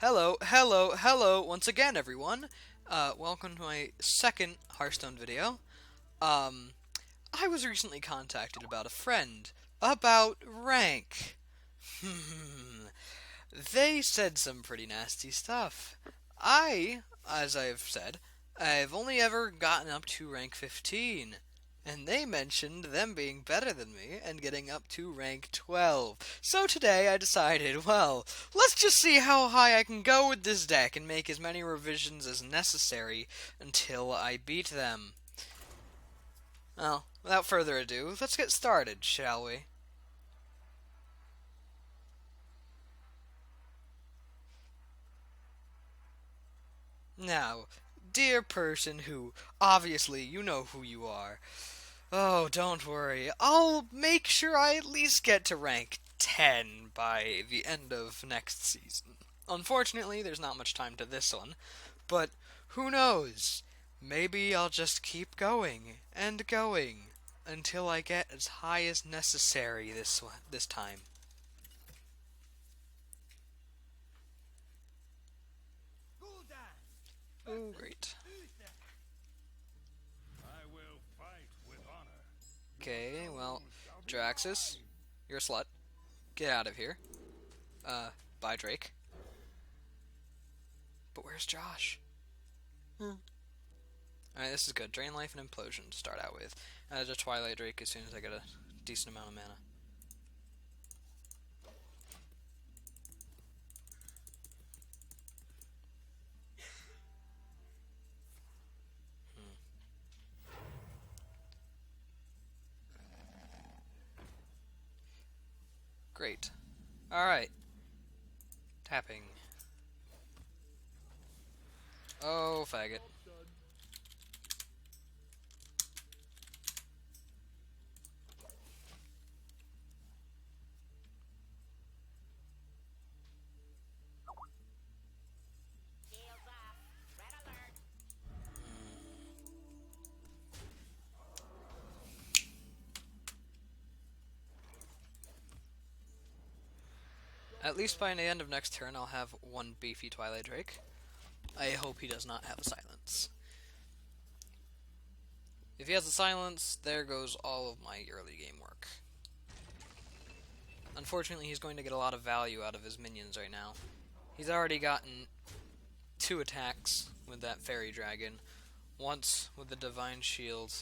Hello, once again, everyone. Welcome to my second Hearthstone video. I was recently contacted about a friend about rank. They said some pretty nasty stuff. As I've said, I've only ever gotten up to rank 15. And they mentioned them being better than me and getting up to rank 12. So today I decided, well, let's just see how high I can go with this deck and make as many revisions as necessary until I beat them. Well, without further ado, let's get started, shall we? Now, dear person who, obviously, you know who you are. Oh, don't worry. I'll make sure I at least get to rank 10 by the end of next season. Unfortunately, there's not much time to this one, but who knows? Maybe I'll just keep going and going until I get as high as necessary this time. Oh, great. Okay, well, Draxus, you're a slut. Get out of here. Bye, Drake. But where's Josh? Alright, this is good. Drain Life and Implosion to start out with. A Twilight Drake as soon as I get a decent amount of mana. Great. Alright. Tapping. Oh, faggot. At least by the end of next turn, I'll have one beefy Twilight Drake. I hope he does not have a silence. If he has a silence, there goes all of my early game work. Unfortunately, he's going to get a lot of value out of his minions right now. He's already gotten 2 attacks with that Fairy Dragon. Once with the Divine Shield,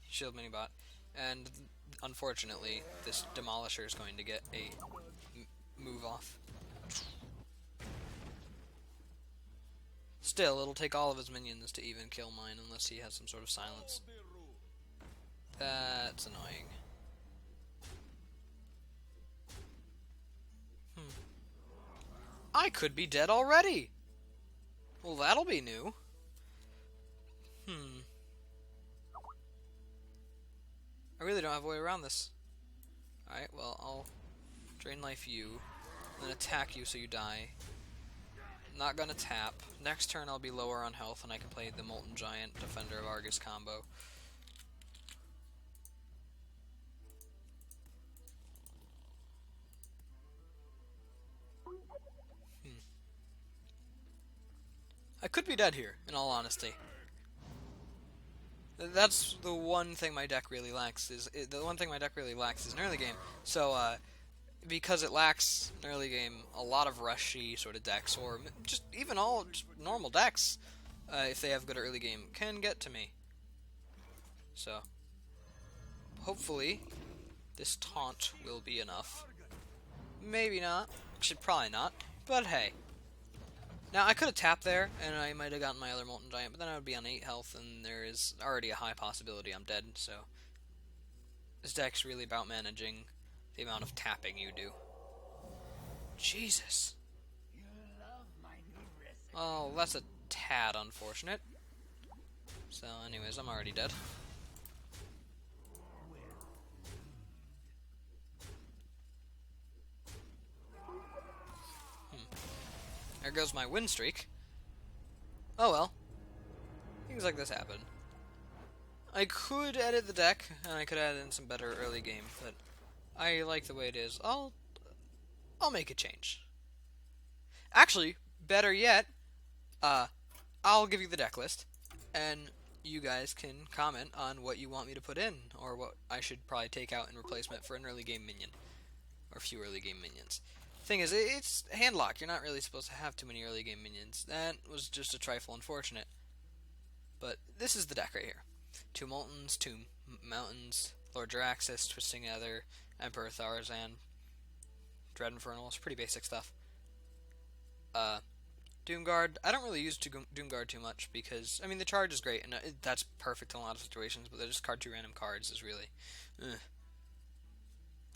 Shield Minibot, and unfortunately, this Demolisher is going to get a move off. Still, it'll take all of his minions to even kill mine unless he has some sort of silence. That's annoying. I could be dead already! Well, that'll be new. I really don't have a way around this. Alright, well, I'll Drain Life you, then attack you so you die. Not gonna tap. Next turn I'll be lower on health and I can play the Molten Giant Defender of Argus combo. I could be dead here, in all honesty. That's the one thing my deck really lacks is an early game. So because it lacks an early game, a lot of rushy sort of decks, or just even all just normal decks, if they have good early game, can get to me. So hopefully this taunt will be enough. Maybe not. Actually, probably not. But hey. Now, I could have tapped there, and I might have gotten my other Molten Giant, but then I would be on 8 health, and there is already a high possibility I'm dead, so this deck's really about managing the amount of tapping you do. Jesus. Oh, that's a tad unfortunate. So, anyways, I'm already dead. There goes my win streak. Oh well. Things like this happen. I could edit the deck, and I could add in some better early game, but I like the way it is. I'll make a change. Actually, better yet, I'll give you the deck list, and you guys can comment on what you want me to put in, or what I should probably take out in replacement for an early game minion, or a few early game minions. Thing is, it's handlock. You're not really supposed to have too many early game minions. That was just a trifle unfortunate. But this is the deck right here. 2 Moltons, 2 Mountains, Lord Jaraxxus, Twisting Nether, Emperor Tharzan, Dread Infernal. It's pretty basic stuff. Doomguard. I don't really use Doomguard too much because, I mean, the charge is great, and that's perfect in a lot of situations, but they just card 2 random cards is really...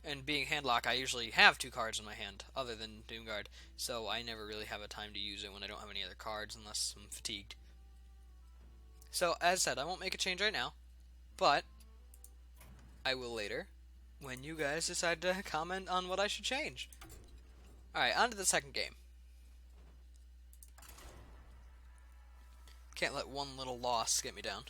And being handlock, I usually have 2 cards in my hand, other than Doomguard, so I never really have a time to use it when I don't have any other cards unless I'm fatigued. So, as said, I won't make a change right now, but I will later, when you guys decide to comment on what I should change. Alright, on to the second game. Can't let one little loss get me down.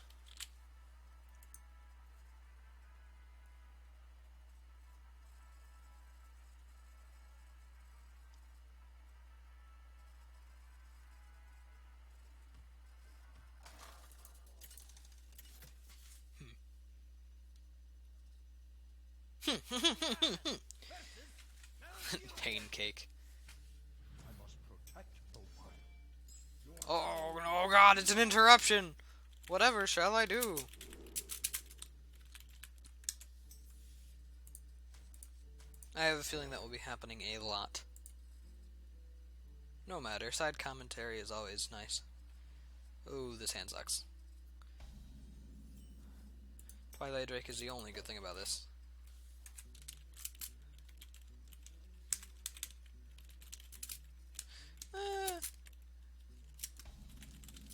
Pain cake. Oh, no, God, it's an interruption! Whatever shall I do? I have a feeling that will be happening a lot. No matter, side commentary is always nice. Ooh, this hand sucks. Twilight Drake is the only good thing about this.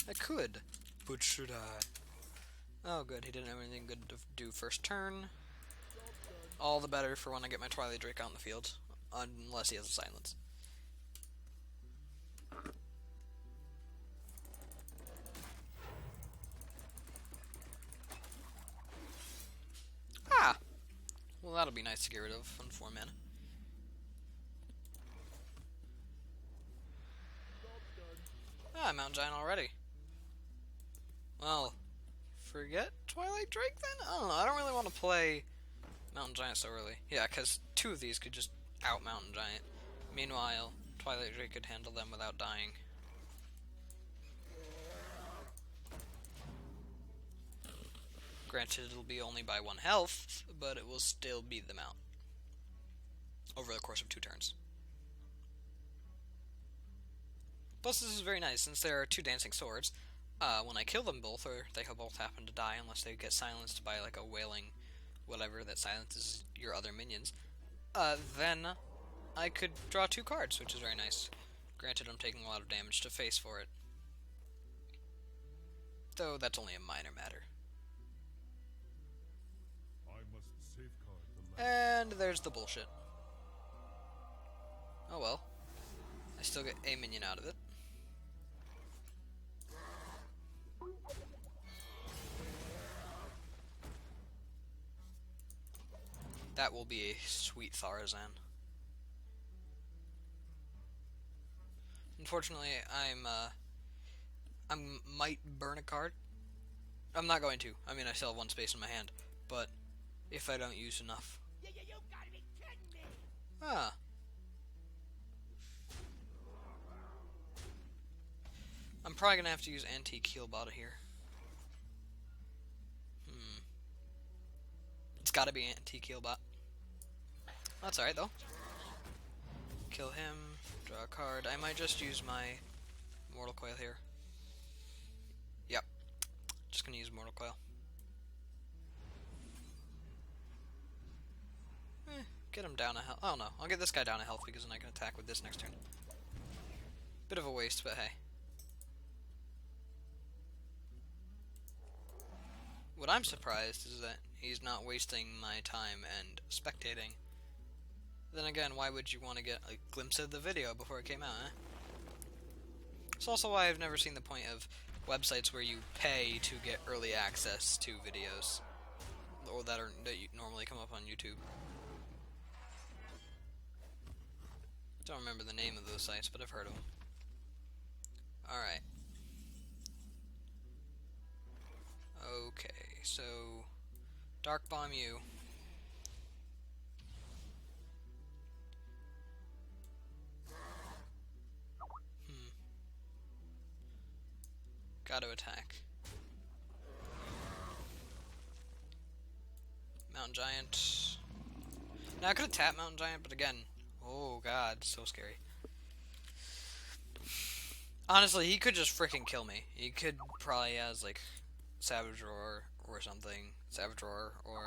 I could, but should I? Oh good, he didn't have anything good to do first turn. All the better for when I get my Twilight Drake on the field, unless he has a silence. Ah! Well, that'll be nice to get rid of on 4 mana. Ah, Mountain Giant already. Well, forget Twilight Drake then? I don't know, I don't really want to play Mountain Giant so early. Yeah, because 2 of these could just out Mountain Giant. Meanwhile, Twilight Drake could handle them without dying. Granted, it'll be only by 1 health, but it will still beat them out over the course of 2 turns. Plus, this is very nice, since there are 2 Dancing Swords. When I kill them both, or they both happen to die unless they get silenced by like a wailing whatever that silences your other minions, then I could draw 2 cards, which is very nice. Granted, I'm taking a lot of damage to face for it. Though that's only a minor matter. And there's the bullshit. Oh well. I still get a minion out of it. That will be a sweet Tharzan. Unfortunately, I might burn a card. I'm not going to. I mean, I still have 1 space in my hand, but if I don't use enough. You gotta be kidding me. Ah. I'm probably gonna have to use Antique Healbot here. It's gotta be Antique Healbot. That's alright though. Kill him, draw a card. I might just use my Mortal Coil here. Yep. Just gonna use Mortal Coil. Get him down a health. Oh no, I'll get this guy down a health because then I can attack with this next turn. Bit of a waste, but hey. What I'm surprised is that he's not wasting my time and spectating. Then again, why would you want to get a glimpse of the video before it came out, eh? It's also why I've never seen the point of websites where you pay to get early access to videos, or that normally come up on YouTube. Don't remember the name of those sites, but I've heard of them. Alright. Okay, so Dark Bomb you. Gotta attack. Mountain Giant. Now I could have tapped Mountain Giant, but again, oh god, so scary. Honestly, he could just freaking kill me. He could probably has like Savage Roar or something. Savage Roar or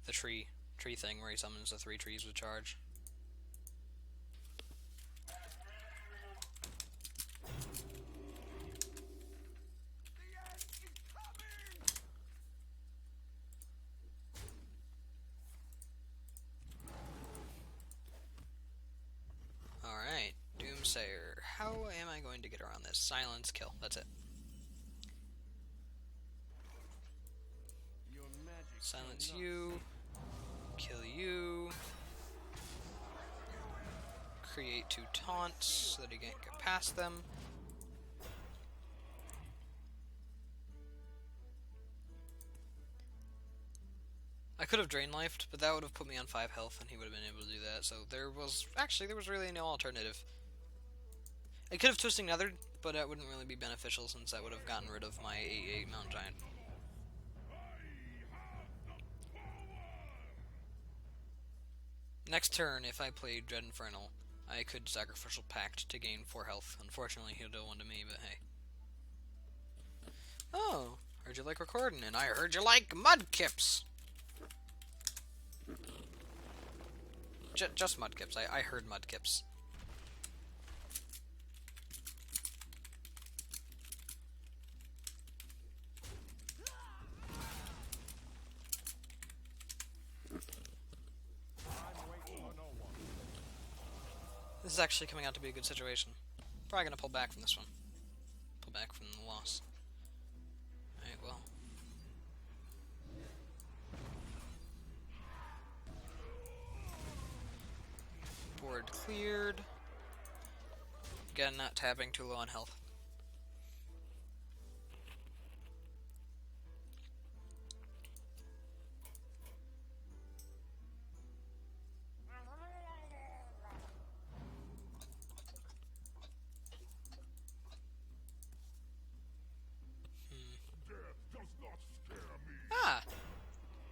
the tree thing where he summons the 3 trees with charge. Alright, Doomsayer. How am I going to get around this? Silence, kill. That's it. Silence you. Kill you. Create 2 taunts so that he can't get past them. I could have Drain Lifed, but that would have put me on 5 health and he would have been able to do that, so there was really no alternative. I could have Twisting Nether, but that wouldn't really be beneficial since that would have gotten rid of my 8/8 Mountain Giant. Next turn, if I played Dread Infernal, I could Sacrificial Pact to gain 4 health. Unfortunately, he'll do 1 to me, but hey. Oh, heard you like recording, and I heard you like Mudkips! Just Mudkips. I heard Mudkips. This is actually coming out to be a good situation. Probably gonna pull back from this one. Pull back from the loss. Alright, well. Board cleared. Again, not tapping, too low on health.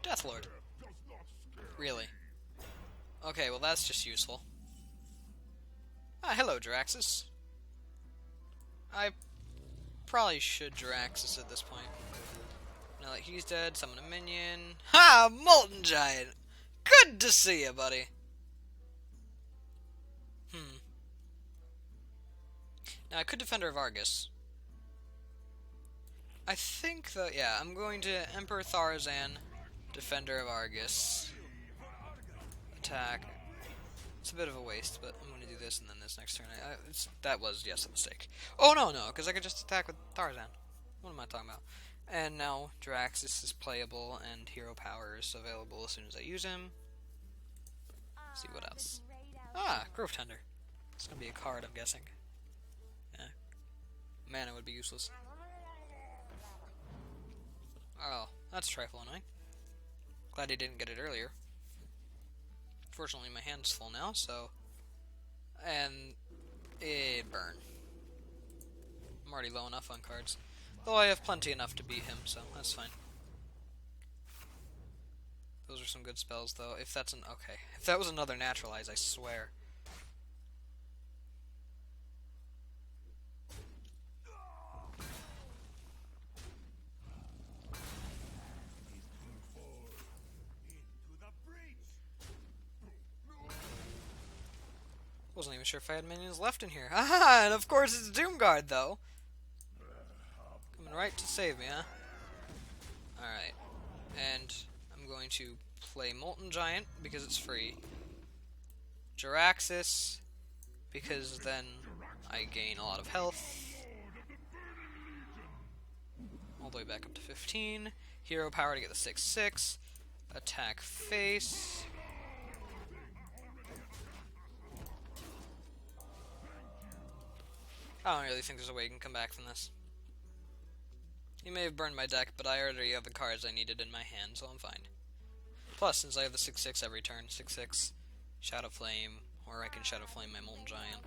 Deathlord. Really? Okay, well that's just useful. Ah, hello, Jiraxis. I probably should Jiraxis at this point. Now that he's dead, summon a minion. Ha! Molten Giant! Good to see you, buddy! Now I could Defender of Argus. I think that, yeah, I'm going to Emperor Tharzan, Defender of Argus. Attack. It's a bit of a waste, but I'm going to do this and then this next turn. That was, yes, a mistake. Oh, no, because I could just attack with Tarzan. What am I talking about? And now Jiraxis is playable and Hero Power is available as soon as I use him. Let's see what else. Ah, Grove Tender. It's going to be a card, I'm guessing. Yeah. Mana would be useless. Oh, that's a trifle annoying. Glad he didn't get it earlier. Fortunately, my hand's full now, so... And... it'd burn. I'm already low enough on cards. Though I have plenty enough to beat him, so that's fine. Those are some good spells, though. If that's an... okay. If that was another Naturalize, I swear. Wasn't even sure if I had minions left in here. Haha, and of course it's Doomguard, though. Coming right to save me, huh? Alright. And I'm going to play Molten Giant, because it's free. Jiraxis, because then I gain a lot of health. All the way back up to 15. Hero Power to get the 6/6. Attack face. I don't really think there's a way you can come back from this. You may have burned my deck, but I already have the cards I needed in my hand, so I'm fine. Plus, since I have the 6/6 every turn, 6/6, Shadow Flame, or I can Shadow Flame my Molten Giant.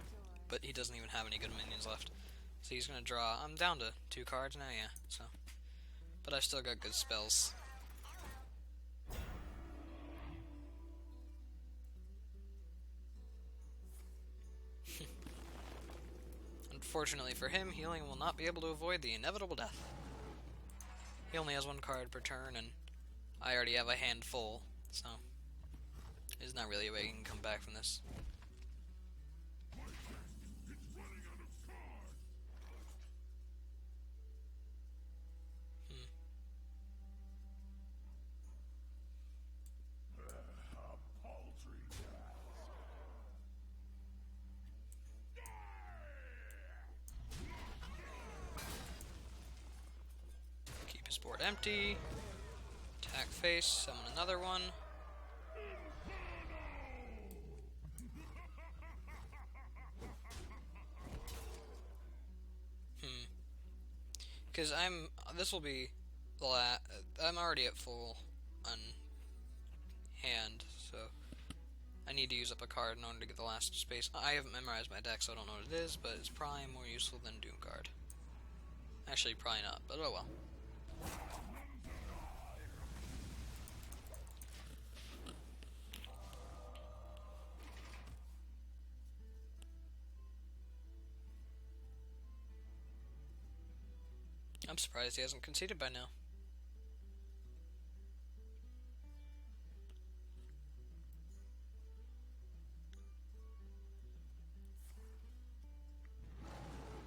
But he doesn't even have any good minions left. So he's gonna draw. I'm down to 2 cards now, yeah, so. But I've still got good spells. Unfortunately for him, healing will not be able to avoid the inevitable death. He only has 1 card per turn, and I already have a hand full, so there's not really a way he can come back from this. Keep his board empty. Attack face, summon another one. Because this will be I'm already at full on hand, so I need to use up a card in order to get the last space. I haven't memorized my deck, so I don't know what it is, but it's probably more useful than Doomguard. Actually, probably not, but oh well. I'm surprised he hasn't conceded by now.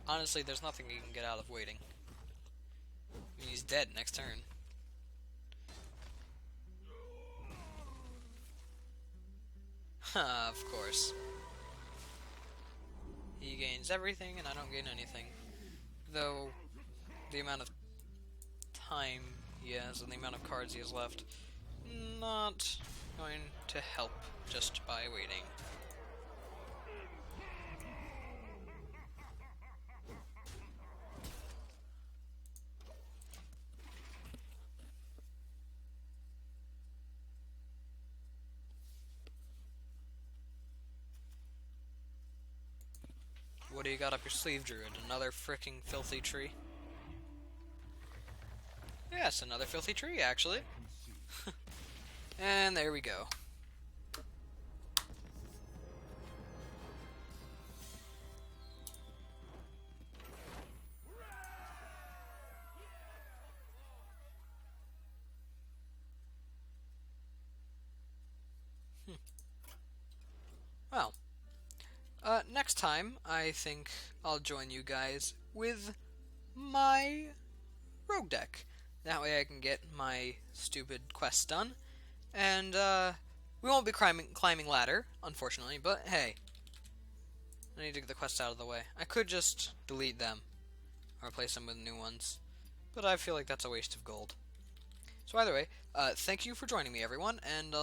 Honestly, there's nothing he can get out of waiting. I mean, he's dead next turn. Of course. He gains everything and I don't gain anything. Though, the amount of time he has and the amount of cards he has left, not going to help just by waiting. What do you got up your sleeve, Druid? Another frickin' filthy tree? Yes, another filthy tree, actually. And there we go. Well, next time, I think I'll join you guys with my rogue deck. That way I can get my stupid quests done. And, we won't be climbing ladder, unfortunately, but hey. I need to get the quests out of the way. I could just delete them, or replace them with new ones, but I feel like that's a waste of gold. So either way, thank you for joining me, everyone, and